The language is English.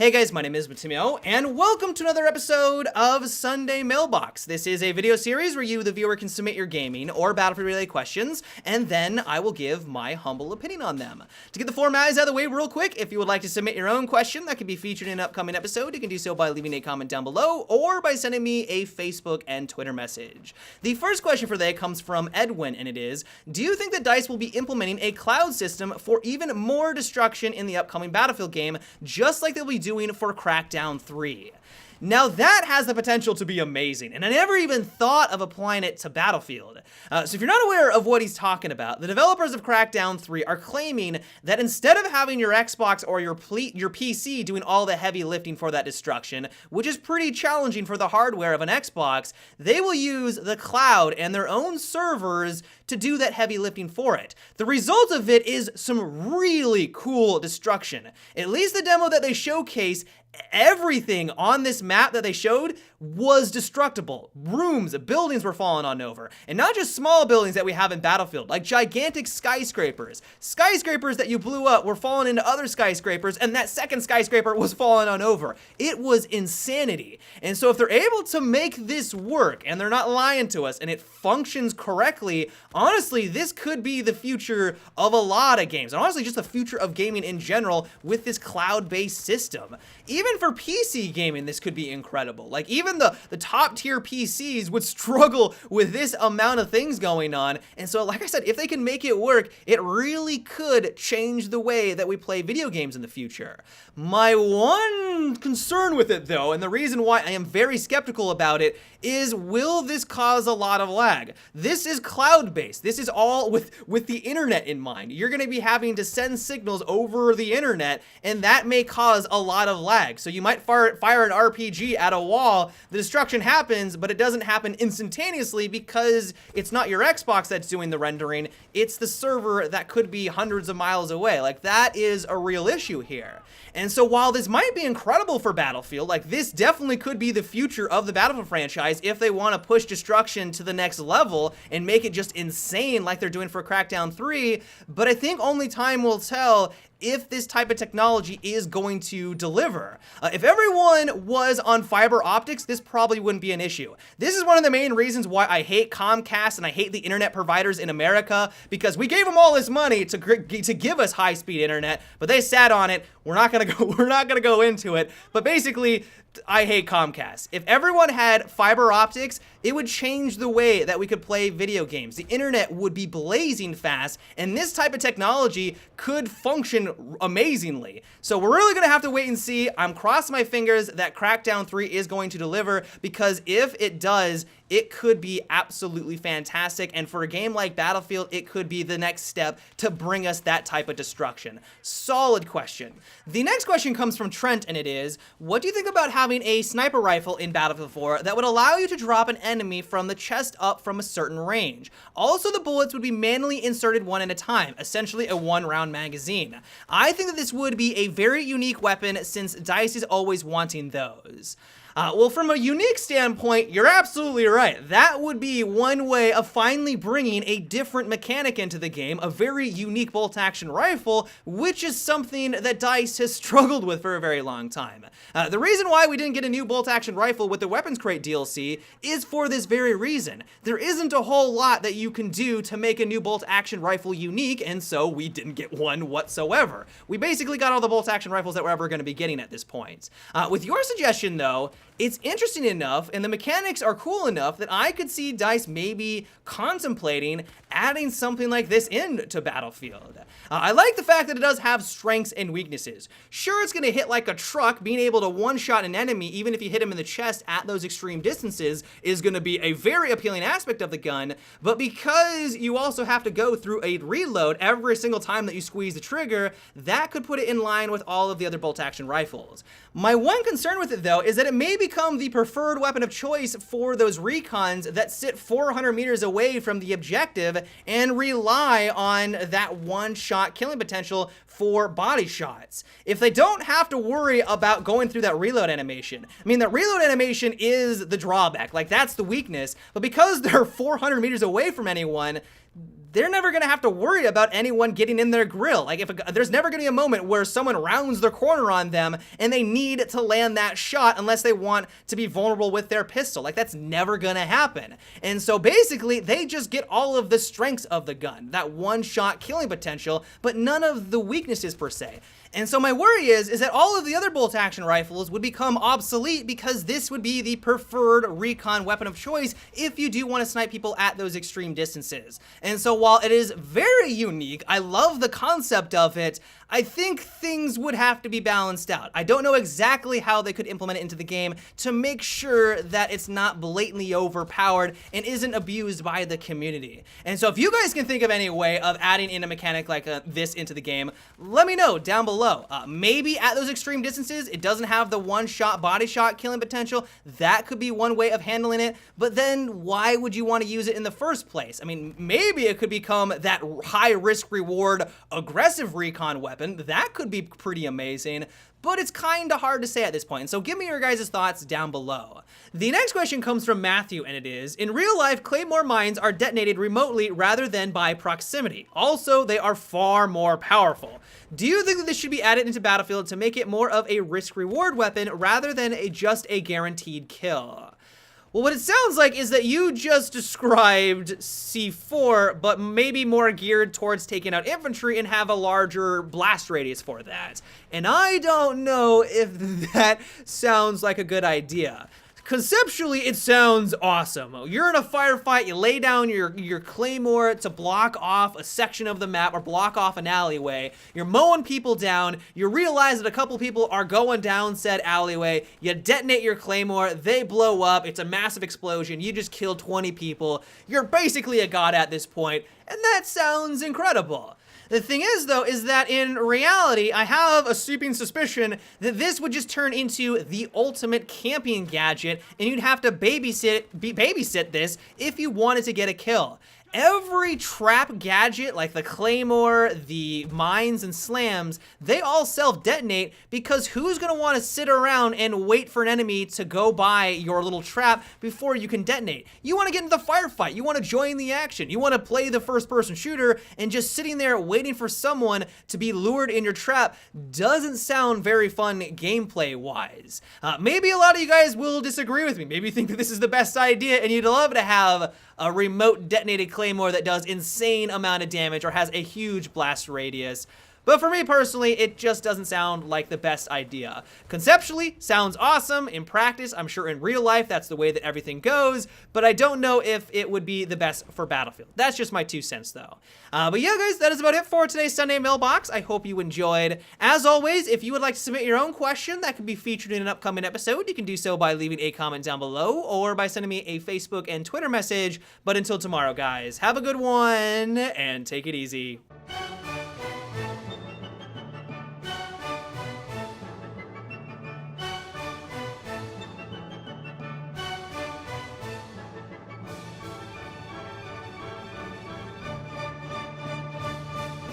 Hey guys, my name is Matimio, and welcome to another episode of Sunday Mailbox. This is a video series where you, the viewer, can submit your gaming or Battlefield-related questions, and then I will give my humble opinion on them. To get the formalities out of the way real quick, if you would like to submit your own question that can be featured in an upcoming episode, you can do so by leaving a comment down below or by sending me a Facebook and Twitter message. The first question for today comes from Edwin, and it is, do you think that DICE will be implementing a cloud system for even more destruction in the upcoming Battlefield game, just like they'll be doing for Crackdown 3? Now that has the potential to be amazing, and I never even thought of applying it to Battlefield. So if you're not aware of what he's talking about, the developers of Crackdown 3 are claiming that instead of having your Xbox or your PC doing all the heavy lifting for that destruction, which is pretty challenging for the hardware of an Xbox, they will use the cloud and their own servers to do that heavy lifting for it. The result of it is some really cool destruction. At least the demo that they showcase, everything on this map that they showed was destructible. Rooms, buildings were falling on over. And not just small buildings that we have in Battlefield, like gigantic skyscrapers. Skyscrapers that you blew up were falling into other skyscrapers, and that second skyscraper was falling on over. It was insanity. And so if they're able to make this work, and they're not lying to us, and it functions correctly, honestly, this could be the future of a lot of games. And honestly, just the future of gaming in general with this cloud-based system. Even for PC gaming, this could be incredible. Like, even the top tier PCs would struggle with this amount of things going on. And so, like I said, if they can make it work, it really could change the way that we play video games in the future. My one concern with it, though, and the reason why I am very skeptical about it, is will this cause a lot of lag? This is cloud-based. This is all with the internet in mind. You're going to be having to send signals over the internet, and that may cause a lot of lag. So you might fire an RPG at a wall, the destruction happens, but it doesn't happen instantaneously because it's not your Xbox that's doing the rendering, it's the server that could be hundreds of miles away. Like, that is a real issue here. And so while this might be incredible for Battlefield, like, this definitely could be the future of the Battlefield franchise if they want to push destruction to the next level and make it just insane like they're doing for Crackdown 3, but I think only time will tell if this type of technology is going to deliver. If everyone was on fiber optics, this probably wouldn't be an issue. This is one of the main reasons why I hate Comcast and I hate the internet providers in America, because we gave them all this money to give us high-speed internet, but they sat on it. We're not gonna go into it, but basically, I hate Comcast. If everyone had fiber optics, it would change the way that we could play video games. The internet would be blazing fast, and this type of technology could function amazingly. So we're really gonna have to wait and see. I'm crossing my fingers that Crackdown 3 is going to deliver, because if it does, it could be absolutely fantastic, and for a game like Battlefield, it could be the next step to bring us that type of destruction. Solid question. The next question comes from Trent, and it is, what do you think about having a sniper rifle in Battlefield 4 that would allow you to drop an enemy from the chest up from a certain range? Also, the bullets would be manually inserted one at a time, essentially a one-round magazine. I think that this would be a very unique weapon since DICE is always wanting those. Well, from a unique standpoint, you're absolutely right. That would be one way of finally bringing a different mechanic into the game, a very unique bolt-action rifle, which is something that DICE has struggled with for a very long time. The reason why we didn't get a new bolt-action rifle with the Weapons Crate DLC is for this very reason. There isn't a whole lot that you can do to make a new bolt-action rifle unique, and so we didn't get one whatsoever. We basically got all the bolt-action rifles that we're ever going to be getting at this point. With your suggestion, though, it's interesting enough, and the mechanics are cool enough that I could see DICE maybe contemplating adding something like this into Battlefield. I like the fact that it does have strengths and weaknesses. Sure, it's going to hit like a truck. Being able to one-shot an enemy, even if you hit him in the chest at those extreme distances, is going to be a very appealing aspect of the gun, but because you also have to go through a reload every single time that you squeeze the trigger, that could put it in line with all of the other bolt-action rifles. My one concern with it, though, is that it may become the preferred weapon of choice for those recons that sit 400 meters away from the objective and rely on that one-shot killing potential for body shots. If they don't have to worry about going through that reload animation, I mean, that reload animation is the drawback, like that's the weakness, but because they're 400 meters away from anyone, they're never gonna have to worry about anyone getting in their grill. Like, there's never gonna be a moment where someone rounds their corner on them and they need to land that shot unless they want to be vulnerable with their pistol. Like, that's never gonna happen. And so basically, they just get all of the strengths of the gun, that one-shot killing potential, but none of the weaknesses per se. And so my worry is that all of the other bolt-action rifles would become obsolete because this would be the preferred recon weapon of choice if you do want to snipe people at those extreme distances. And so while it is very unique, I love the concept of it, I think things would have to be balanced out. I don't know exactly how they could implement it into the game to make sure that it's not blatantly overpowered and isn't abused by the community. And so if you guys can think of any way of adding in a mechanic like this into the game, let me know down below. Maybe at those extreme distances, it doesn't have the one-shot body shot killing potential. That could be one way of handling it, but then why would you want to use it in the first place? I mean, maybe it could become that high risk reward aggressive recon weapon. That could be pretty amazing, but it's kind of hard to say at this point. So give me your guys' thoughts down below. The next question comes from Matthew, and it is, in real life, Claymore mines are detonated remotely rather than by proximity. Also, they are far more powerful. Do you think that this should be added into Battlefield to make it more of a risk-reward weapon rather than just a guaranteed kill? Well, what it sounds like is that you just described C4, but maybe more geared towards taking out infantry and have a larger blast radius for that. And I don't know if that sounds like a good idea. Conceptually, it sounds awesome. You're in a firefight, you lay down your claymore to block off a section of the map or block off an alleyway. You're mowing people down, you realize that a couple people are going down said alleyway, you detonate your claymore, they blow up, it's a massive explosion, you just killed 20 people. You're basically a god at this point, and that sounds incredible. The thing is, though, is that in reality, I have a sweeping suspicion that this would just turn into the ultimate camping gadget, and you'd have to babysit this if you wanted to get a kill. Every trap gadget, like the claymore, the mines, and slams, they all self-detonate because who's gonna wanna sit around and wait for an enemy to go by your little trap before you can detonate? You wanna get into the firefight, you wanna join the action, you wanna play the first-person shooter, and just sitting there waiting for someone to be lured in your trap doesn't sound very fun gameplay-wise. Maybe a lot of you guys will disagree with me, maybe you think that this is the best idea and you'd love to have a remote detonated claymore that does insane amount of damage or has a huge blast radius. But for me personally, it just doesn't sound like the best idea. Conceptually, sounds awesome. In practice, I'm sure in real life, that's the way that everything goes, but I don't know if it would be the best for Battlefield. That's just my 2 cents though. But yeah, guys, that is about it for today's Sunday Mailbox. I hope you enjoyed. As always, if you would like to submit your own question that could be featured in an upcoming episode, you can do so by leaving a comment down below or by sending me a Facebook and Twitter message. But until tomorrow, guys, have a good one and take it easy.